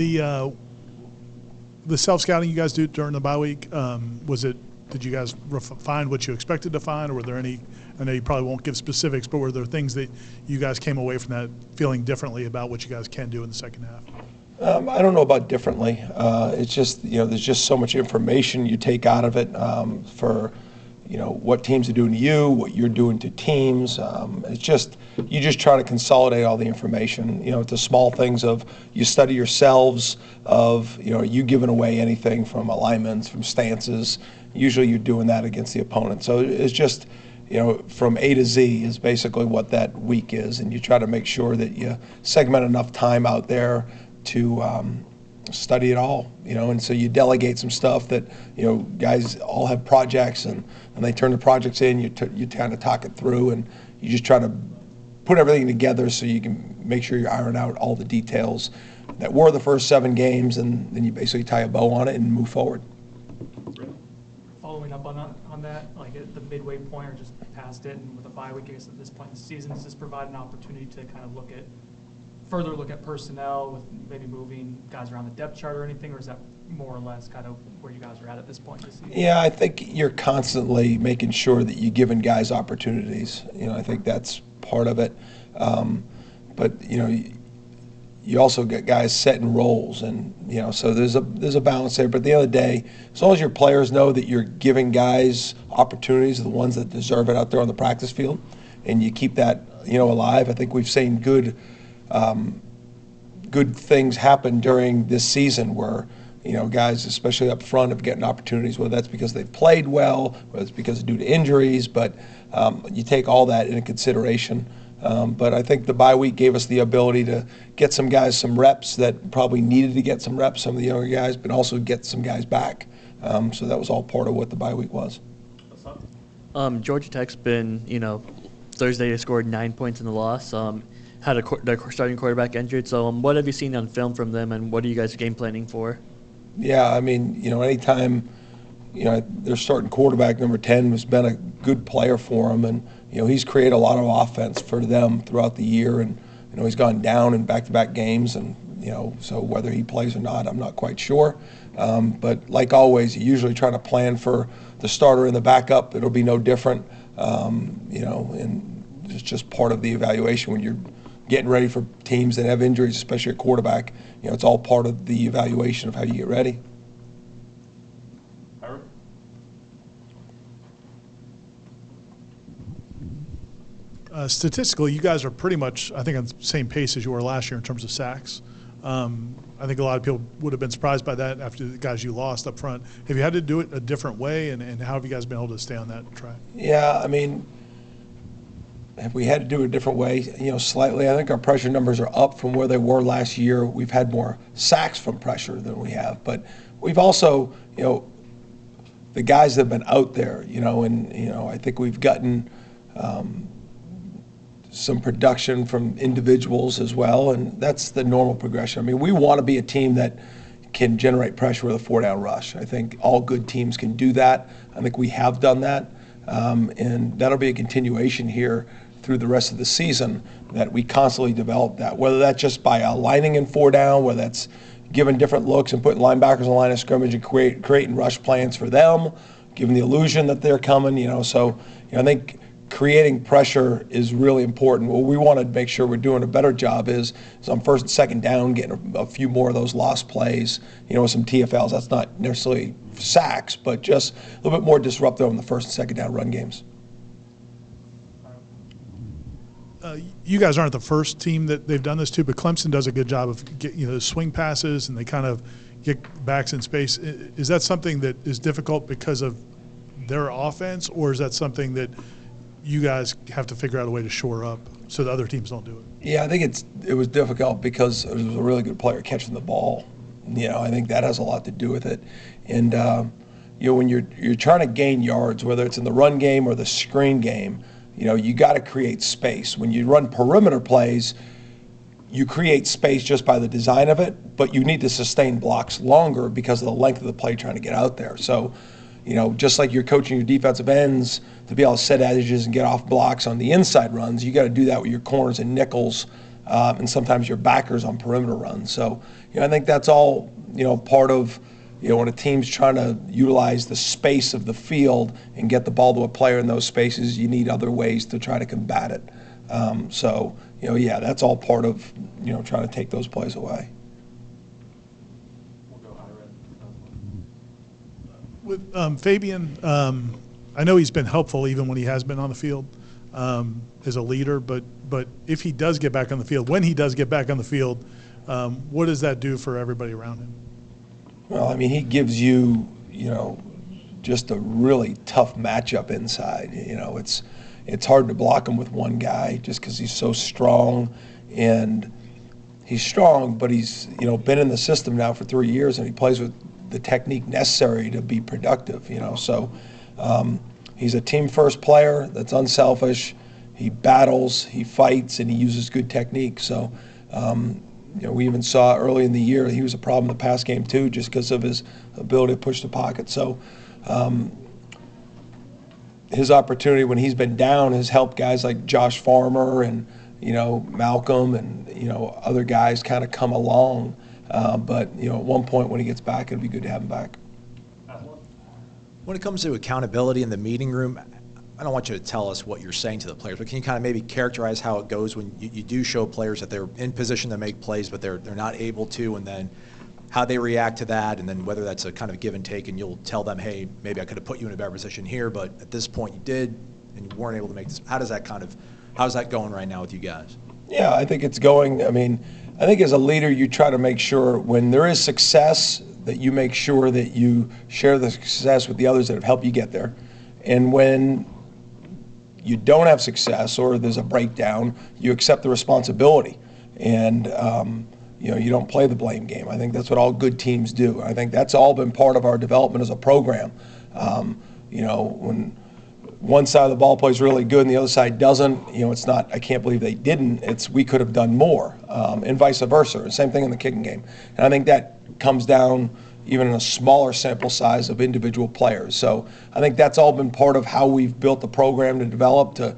The self-scouting you guys do during the bye week, did you guys find what you expected to find, or were there any, I know you probably won't give specifics, but were there things that you guys came away from that feeling differently about what you guys can do in the second half? I don't know about differently. It's just, there's just so much information you take out of it for, what teams are doing to you, what you're doing to teams. It's just, you just try to consolidate all the information, to small things of you study yourselves of, are you giving away anything from alignments, from stances. Usually you're doing that against the opponent. So it's just, from A to Z is basically what that week is. And you try to make sure that you segment enough time out there to study it all, and so you delegate some stuff that, guys all have projects and they turn the projects in, you kind of talk it through, and you just try to put everything together so you can make sure you iron out all the details that were the first 7 games, and then you basically tie a bow on it and move forward. Following up on that, like at the midway point or just past it, and with a bye week, I guess at this point in the season, does this provide an opportunity to kind of further look at personnel with maybe moving guys around the depth chart or anything, or is that more or less kind of where you guys are at this point this season? Yeah, I think you're constantly making sure that you're giving guys opportunities. I think that's part of it. But you also get guys setting roles, and so there's a balance there. But at the end of the day, as long as your players know that you're giving guys opportunities, the ones that deserve it out there on the practice field, and you keep that alive, I think we've seen good things happen during this season where, guys, especially up front, have getting opportunities, whether that's because they've played well, whether it's because due to injuries, but you take all that into consideration. But I think the bye week gave us the ability to get some guys some reps that probably needed to get some reps, some of the younger guys, but also get some guys back. So that was all part of what the bye week was. Georgia Tech's been, Thursday they scored 9 points in the loss. Had their starting quarterback injured. So what have you seen on film from them, and what are you guys game planning for? Yeah, I mean, anytime, their starting quarterback, number 10, has been a good player for them, and, he's created a lot of offense for them throughout the year, and, he's gone down in back-to-back games, and, so whether he plays or not, I'm not quite sure. But like always, you usually try to plan for the starter and the backup. It'll be no different, and it's just part of the evaluation when you're getting ready for teams that have injuries, especially at quarterback. It's all part of the evaluation of how you get ready. Statistically, you guys are pretty much, I think, on the same pace as you were last year in terms of sacks. I think a lot of people would have been surprised by that after the guys you lost up front. Have you had to do it a different way, and how have you guys been able to stay on that track? Yeah, I mean, have we had to do it a different way? Slightly. I think our pressure numbers are up from where they were last year. We've had more sacks from pressure than we have, but we've also, the guys that have been out there, and I think we've gotten some production from individuals as well, and that's the normal progression. I mean, we want to be a team that can generate pressure with a 4-down rush. I think all good teams can do that. I think we have done that, and that'll be a continuation here through the rest of the season, that we constantly develop that, whether that's just by aligning in 4-down, whether that's giving different looks and putting linebackers on the line of scrimmage and creating rush plans for them, giving the illusion that they're coming, so I think creating pressure is really important. What we want to make sure we're doing a better job is on first and second down, getting a few more of those lost plays, with some TFLs. That's not necessarily sacks, but just a little bit more disruptive on the first and second down run games. You guys aren't the first team that they've done this to, but Clemson does a good job of swing passes, and they kind of get backs in space. Is that something that is difficult because of their offense, or is that something that you guys have to figure out a way to shore up so the other teams don't do it? Yeah, I think it was difficult because there was a really good player catching the ball. I think that has a lot to do with it. And when you're trying to gain yards, whether it's in the run game or the screen game, you got to create space. When you run perimeter plays, you create space just by the design of it, but you need to sustain blocks longer because of the length of the play trying to get out there. So, just like you're coaching your defensive ends to be able to set edges and get off blocks on the inside runs, you got to do that with your corners and nickels and sometimes your backers on perimeter runs. So, I think that's all, part of, when a team's trying to utilize the space of the field and get the ball to a player in those spaces, you need other ways to try to combat it. So, yeah, that's all part of, trying to take those plays away. With Fabien, I know he's been helpful even when he has been on the field as a leader, but if he does get back on the field, when he does get back on the field, what does that do for everybody around him? Well, I mean, he gives you, just a really tough matchup inside. It's hard to block him with one guy just because he's so strong, and he's strong, but he's, been in the system now for 3 years, and he plays with the technique necessary to be productive, So he's a team-first player that's unselfish. He battles, he fights, and he uses good technique. So, we even saw early in the year he was a problem in the pass game too, just because of his ability to push the pocket. So his opportunity when he's been down has helped guys like Josh Farmer and Malcolm and other guys kind of come along. But at one point when he gets back, it'd be good to have him back. When it comes to accountability in the meeting room, I don't want you to tell us what you're saying to the players, but can you kind of maybe characterize how it goes when you do show players that they're in position to make plays, but they're not able to, and then how they react to that, and then whether that's a kind of give and take, and you'll tell them, hey, maybe I could have put you in a better position here, but at this point you did, and you weren't able to make this. How's that going right now with you guys? Yeah, I think it's going. I mean, I think as a leader, you try to make sure when there is success that you make sure that you share the success with the others that have helped you get there, and when you don't have success or there's a breakdown, you accept the responsibility, and you don't play the blame game. I think that's what all good teams do. I think that's all been part of our development as a program. When one side of the ball plays really good and the other side doesn't, it's not, I can't believe they didn't. It's we could have done more, and vice versa. Same thing in the kicking game. And I think that comes down even in a smaller sample size of individual players. So I think that's all been part of how we've built the program to develop, to,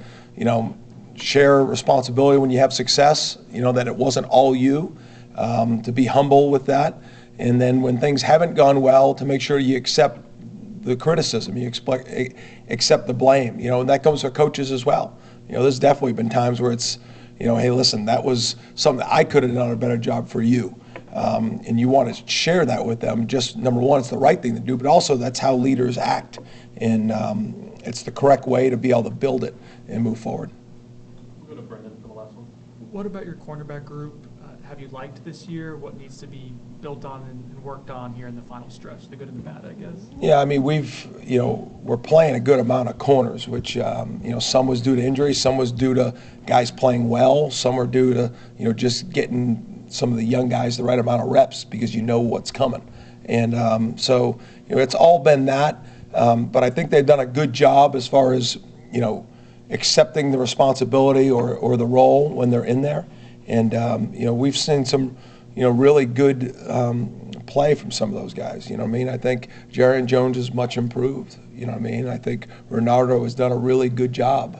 share responsibility when you have success, that it wasn't all you, to be humble with that. And then when things haven't gone well, to make sure you accept the criticism, you accept the blame, and that goes for coaches as well. There's definitely been times where it's, hey, listen, that was something I could have done a better job for you. And you want to share that with them. Just number one, it's the right thing to do, but also that's how leaders act, and it's the correct way to be able to build it and move forward. We'll go to Brendan for the last one. What about your cornerback group? Have you liked this year? What needs to be built on and worked on here in the final stretch, the good and the bad, I guess? Yeah, I mean, we're playing a good amount of corners, which, some was due to injury, some was due to guys playing well, some were due to, just getting some of the young guys the right amount of reps because you know what's coming. And so, it's all been that. But I think they've done a good job as far as, accepting the responsibility or the role when they're in there. And, we've seen some, really good play from some of those guys. I think Jaron Jones is much improved. I think Renardo has done a really good job.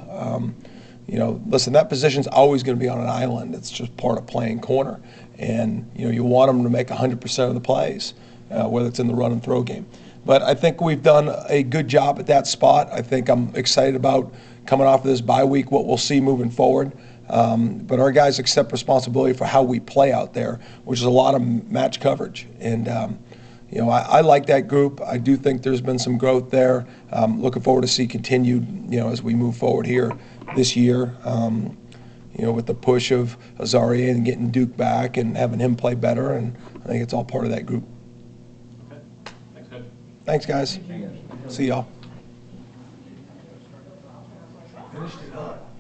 Listen, that position's always going to be on an island. It's just part of playing corner. And, you want them to make 100% of the plays, whether it's in the run and throw game. But I think we've done a good job at that spot. I think I'm excited about coming off of this bye week, what we'll see moving forward. But our guys accept responsibility for how we play out there, which is a lot of match coverage. And, I like that group. I do think there's been some growth there. Looking forward to see continued, as we move forward here this year, with the push of Azaria and getting Duke back and having him play better. And I think it's all part of that group. Okay. Thanks, Coach. Thanks, guys. See y'all. Finished it up.